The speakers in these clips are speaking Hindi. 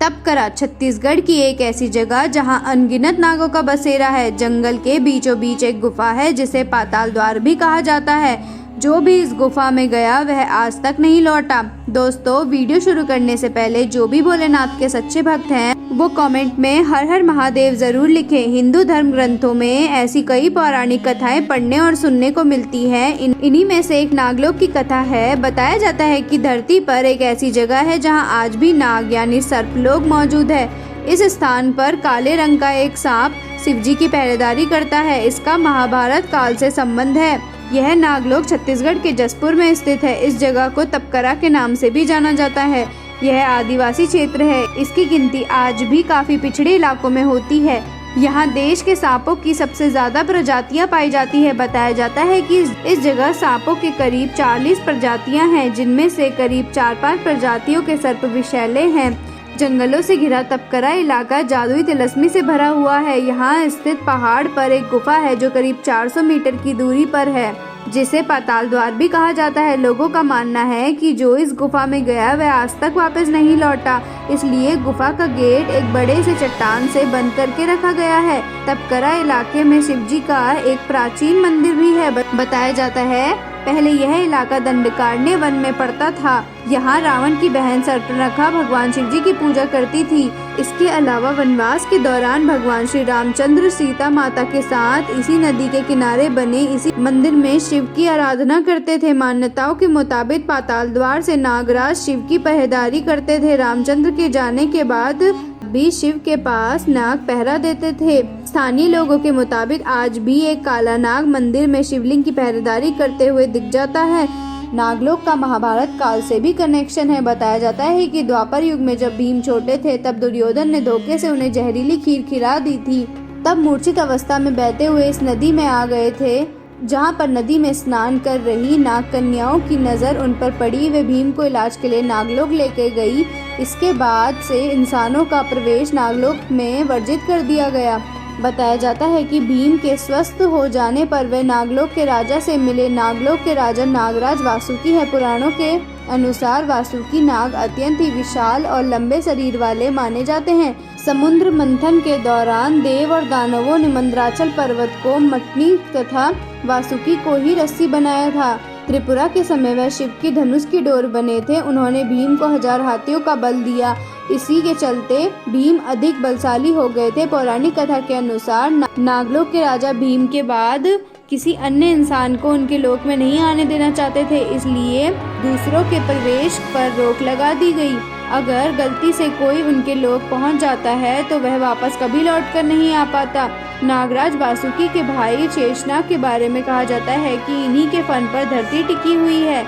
तपकरा छत्तीसगढ़ की एक ऐसी जगह जहां अनगिनत नागों का बसेरा है। जंगल के बीचों बीच एक गुफा है जिसे पाताल द्वार भी कहा जाता है। जो भी इस गुफा में गया वह आज तक नहीं लौटा। दोस्तों, वीडियो शुरू करने से पहले जो भी भोलेनाथ के सच्चे भक्त हैं वो कमेंट में हर हर महादेव जरूर लिखें। हिंदू धर्म ग्रंथों में ऐसी कई पौराणिक कथाएं पढ़ने और सुनने को मिलती हैं। इन्हीं में से एक नागलोक की कथा है। बताया जाता है कि धरती पर एक ऐसी जगह है जहां आज भी नाग यानी सर्पलोक मौजूद है। इस स्थान पर काले रंग का एक सांप शिवजी की पहरेदारी करता है। इसका महाभारत काल से संबंध है। यह नागलोक छत्तीसगढ़ के जसपुर में स्थित है। इस जगह को तपकरा के नाम से भी जाना जाता है। यह आदिवासी क्षेत्र है। इसकी गिनती आज भी काफी पिछड़े इलाकों में होती है। यहाँ देश के सांपों की सबसे ज्यादा प्रजातियां पाई जाती है। बताया जाता है कि इस जगह सांपों के करीब 40 प्रजातियां हैं, जिनमें से करीब 4-5 प्रजातियों के सर्प विषैले हैं। जंगलों से घिरा तपकरा इलाका जादुई तिलस्मी से भरा हुआ है। यहाँ स्थित पहाड़ पर एक गुफा है जो करीब 400 मीटर की दूरी पर है, जिसे पाताल द्वार भी कहा जाता है। लोगों का मानना है कि जो इस गुफा में गया वह आज तक वापस नहीं लौटा, इसलिए गुफा का गेट एक बड़े से चट्टान से बंद करके रखा गया है। तपकरा इलाके में शिवजी का एक प्राचीन मंदिर भी है। बताया जाता है पहले यह इलाका दंडकारण्य वन में पड़ता था। यहाँ रावण की बहन शर्पणखा भगवान शिवजी की पूजा करती थी। इसके अलावा वनवास के दौरान भगवान श्री रामचंद्र सीता माता के साथ इसी नदी के किनारे बने इसी मंदिर में शिव की आराधना करते थे। मान्यताओं के मुताबिक पाताल द्वार से नागराज शिव की पहरेदारी करते थे। रामचंद्र के जाने के बाद भी शिव के पास नाग पहरा देते थे। स्थानीय लोगों के मुताबिक आज भी एक काला नाग मंदिर में शिवलिंग की पहरेदारी करते हुए दिख जाता है। नागलोक का महाभारत काल से भी कनेक्शन है। बताया जाता है कि द्वापर युग में जब भीम छोटे थे तब दुर्योधन ने धोखे से उन्हें जहरीली खीर खिला दी थी। तब मूर्छित अवस्था में बहते हुए इस नदी में आ गए थे। जहाँ पर नदी में स्नान कर रही नाग कन्याओं की नज़र उन पर पड़ी। वे भीम को इलाज के लिए नागलोक लेके गई। इसके बाद से इंसानों का प्रवेश नागलोक में वर्जित कर दिया गया। बताया जाता है कि भीम के स्वस्थ हो जाने पर वे नागलोक के राजा से मिले। नागलोक के राजा नागराज वासुकी है। पुराणों के अनुसार वासुकी नाग अत्यंत ही विशाल और लंबे शरीर वाले माने जाते हैं। समुद्र मंथन के दौरान देव और दानवों ने मंदराचल पर्वत को मटनी तथा वासुकी को ही रस्सी बनाया था। त्रिपुरा के समय वह शिव की धनुष की डोर बने थे। उन्होंने भीम को 1000 हाथियों का बल दिया। इसी के चलते भीम अधिक बलशाली हो गए थे। पौराणिक कथा के अनुसार नागलोक के राजा भीम के बाद किसी अन्य इंसान को उनके लोक में नहीं आने देना चाहते थे, इसलिए दूसरों के प्रवेश पर रोक लगा दी गई। अगर गलती से कोई उनके लोक पहुंच जाता है तो वह वापस कभी लौट कर नहीं आ पाता। नागराज वासुकी के भाई शेषनाग के बारे में कहा जाता है कि इन्हीं के फन पर धरती टिकी हुई है।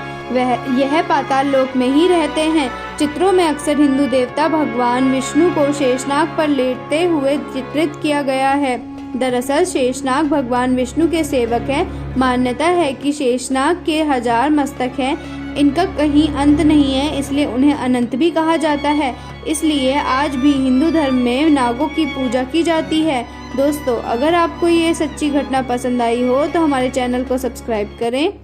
यह पाताल लोक में ही रहते हैं। चित्रों में अक्सर हिंदू देवता भगवान विष्णु को शेषनाग पर लेटते हुए चित्रित किया गया है। दरअसल शेषनाग भगवान विष्णु के सेवक हैं। मान्यता है कि शेषनाग के 1000 मस्तक हैं। इनका कहीं अंत नहीं है, इसलिए उन्हें अनंत भी कहा जाता है। इसलिए आज भी हिंदू धर्म में नागों की पूजा की जाती है। दोस्तों, अगर आपको ये सच्ची घटना पसंद आई हो तो हमारे चैनल को सब्सक्राइब करें।